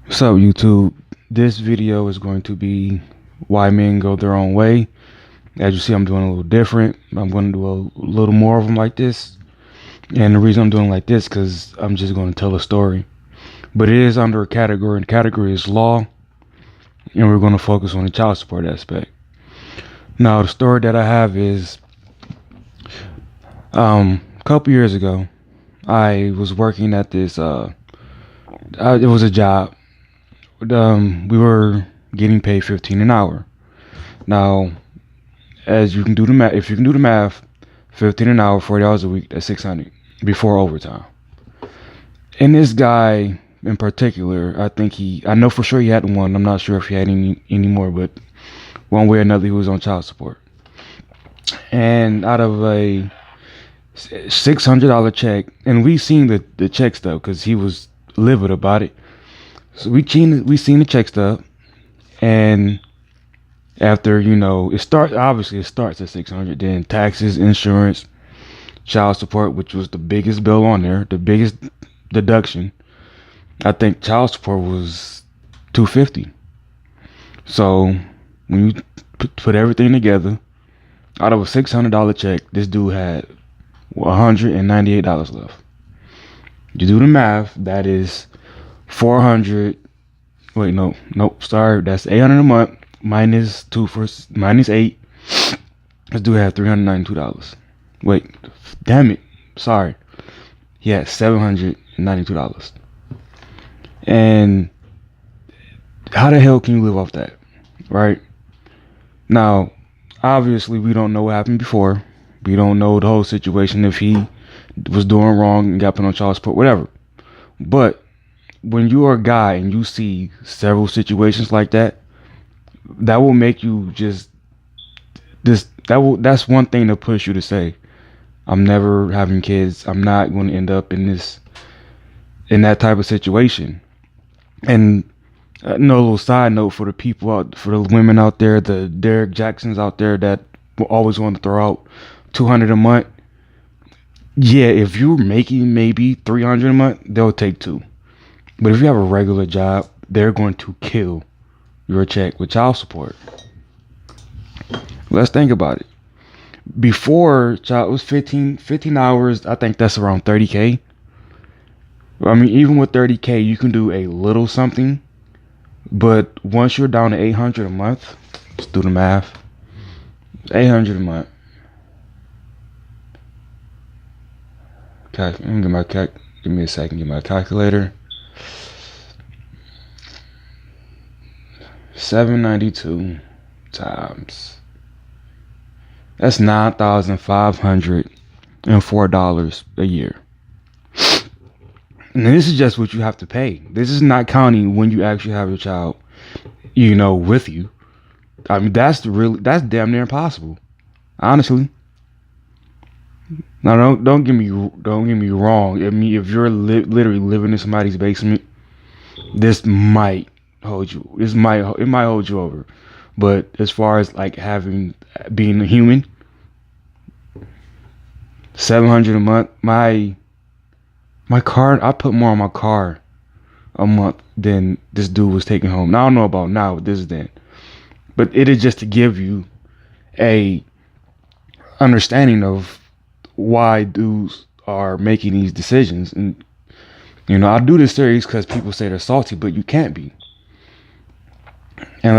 What's up, YouTube? This video is going to be why men go their own way. As you see, I'm doing a little different. I'm going to do a little more of them like this. And the reason I'm doing like this, because I'm just going to tell a story. But it is under a category, and the category is law. And we're going to focus on the child support aspect. Now, the story that I have is a couple years ago, I was working at this, it was a job. We were getting paid 15 an hour. Now, as you can do the math, if you can do the math, 15 an hour, 40 hours a week, that's 600 before overtime. And this guy in particular, I know for sure he had one. I'm not sure if he had any more, but one way or another, he was on child support. And out of a $600 check, and we seen the check stub because he was livid about it. So we seen the check stub, and after it starts. Obviously, it starts at 600. Then taxes, insurance, child support, which was the biggest bill on there, the biggest deduction. I think child support was 250. So when you put everything together, out of a $600 check, this dude had $198 left. You do the math. That is 400. Wait, nope. Sorry, that's 800 a month minus minus 8. This dude had $392. Wait, damn it. Sorry. He had $792. And how the hell can you live off that? Right? Now, obviously, we don't know what happened before. We don't know the whole situation, if he was doing wrong and got put on child support, whatever. But when you are a guy and you see several situations like that, that will make you that's one thing to push you to say, I'm never having kids. I'm not going to end up in that type of situation. And no, little side note for the women out there, the Derek Jacksons out there that will always want to throw out 200 a month. Yeah, if you're making maybe 300 a month, they'll take two. But if you have a regular job, they're going to kill your check with child support. Let's think about it. Before child was 15 hours, I think that's around 30K. I mean, even with 30K, you can do a little something. But once you're down to 800 a month, let's do the math. 800 a month. Okay, give me a second, get my calculator. 792 times. That's $9,504 a year. And this is just what you have to pay. This is not counting when you actually have your child, with you. I mean, that's damn near impossible, honestly. Now, don't get me wrong. I mean, if you're literally living in somebody's basement, this might hold you. It might hold you over. But as far as like being a human, 700 a month. My car, I put more on my car a month than this dude was taking home. Now I don't know about now, but this is then. But it is just to give you a understanding of why dudes are making these decisions. And I do this series because people say they're salty, but you can't be. And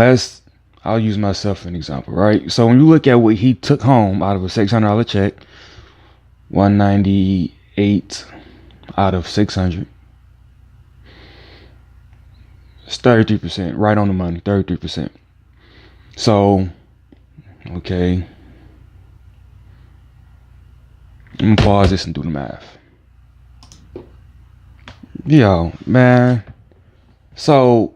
I'll use myself as an example, right? So when you look at what he took home out of a $600 check, 198 out of 600. It's 33%, right on the money, 33%. So, okay. I'm gonna pause this and do the math. Yo, man. So,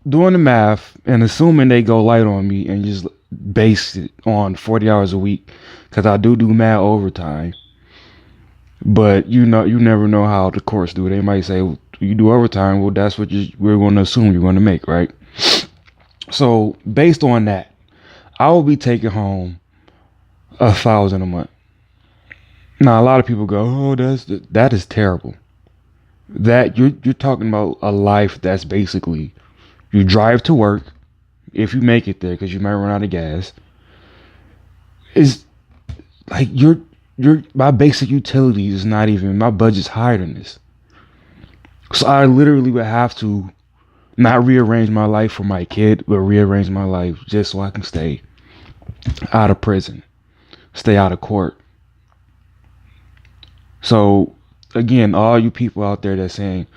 doing the math and assuming they go light on me and just base it on 40 hours a week, because I do mad overtime. But you never know how the courts do. They might say, well, you do overtime. Well, that's what we're going to assume you're going to make, right? So based on that, I will be taking home $1,000 a month. Now a lot of people go, oh, that is terrible. That you're talking about a life that's basically you drive to work if you make it there because you might run out of gas. Is like your my basic utilities is not even my budget's higher than this. So I literally would have to not rearrange my life for my kid, but rearrange my life just so I can stay out of prison, stay out of court. So again, all you people out there that saying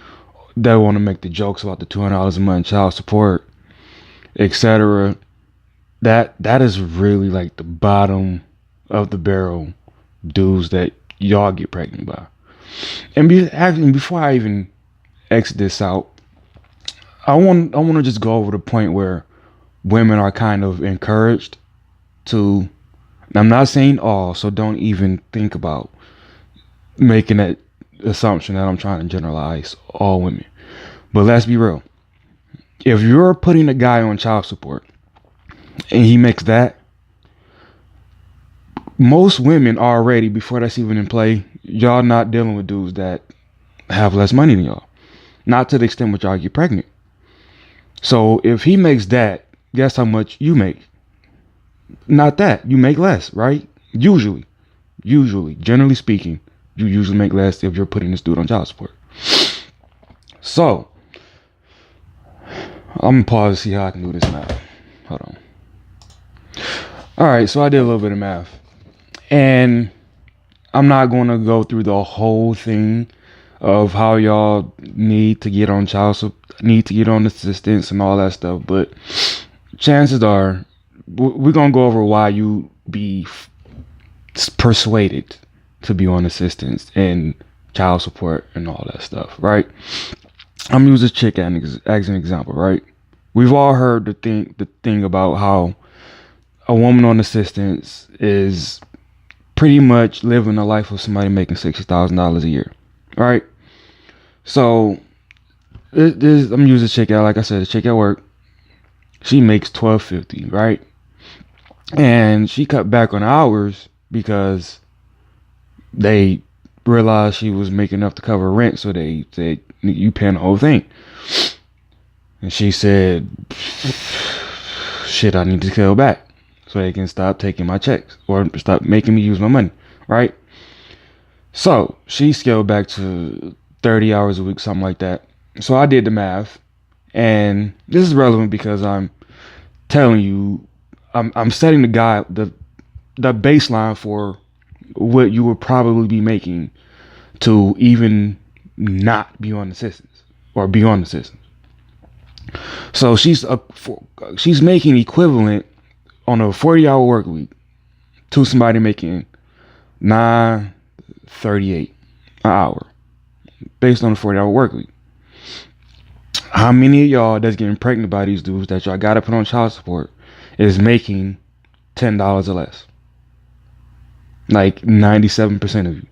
that want to make the jokes about the $200 a month child support, etc. That is really like the bottom of the barrel dudes that y'all get pregnant by. And actually, before I even exit this out, I want to just go over the point where women are kind of encouraged to. I'm not saying all, so don't even think about making that assumption that I'm trying to generalize all women. But let's be real. If you're putting a guy on child support and he makes that, most women already, before that's even in play, y'all not dealing with dudes that have less money than y'all. Not to the extent which y'all get pregnant. So if he makes that, guess how much you make? Not that. You make less, right? Usually, generally speaking, you usually make less if you're putting this dude on child support. So, I'm gonna pause to see how I can do this math. Hold on. Alright, so I did a little bit of math. And I'm not gonna go through the whole thing of how y'all need to get on child support, need to get on assistance and all that stuff, but chances are we're gonna go over why you be persuaded to be on assistance and child support and all that stuff, right? I'm gonna use this chick as an example, right? We've all heard the thing about how a woman on assistance is pretty much living the life of somebody making $60,000 a year, right? So I'm using a chick out, like I said, a chick at work. She makes $12.50, right? And she cut back on hours because they realized she was making enough to cover rent, so they said, you paying the whole thing. And she said, shit, I need to scale back so they can stop taking my checks or stop making me use my money, right? So she scaled back to 30 hours a week, something like that. So I did the math, and this is relevant because I'm telling you, I'm setting the baseline for what you would probably be making to even not be on assistance or be on assistance. So she's making equivalent on a 40-hour work week to somebody making $9.38 an hour based on a 40-hour work week. How many of y'all that's getting pregnant by these dudes that y'all gotta put on child support is making $10 or less? Like 97% of you.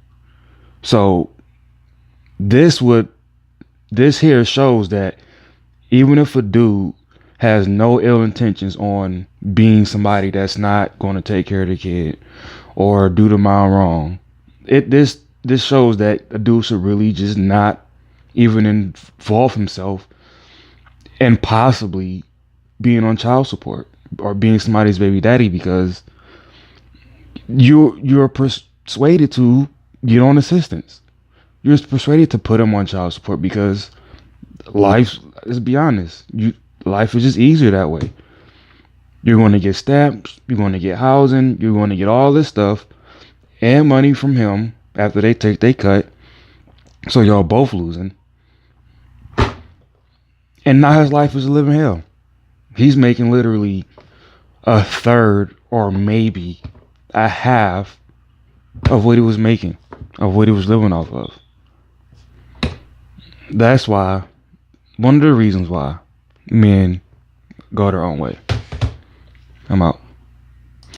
So this here shows that even if a dude has no ill intentions on being somebody that's not going to take care of the kid or do the mom wrong, this shows that a dude should really just not even involve himself in possibly being on child support or being somebody's baby daddy, because you're persuaded to get on assistance. You're persuaded to put him on child support because life, let's be honest, life is just easier that way. You're going to get stamps, you're going to get housing, you're going to get all this stuff and money from him after they take their cut. So y'all both losing. And now his life is a living hell. He's making literally a third or maybe a half of what he was making, of what he was living off of. That's why, one of the reasons why men go their own way. I'm out.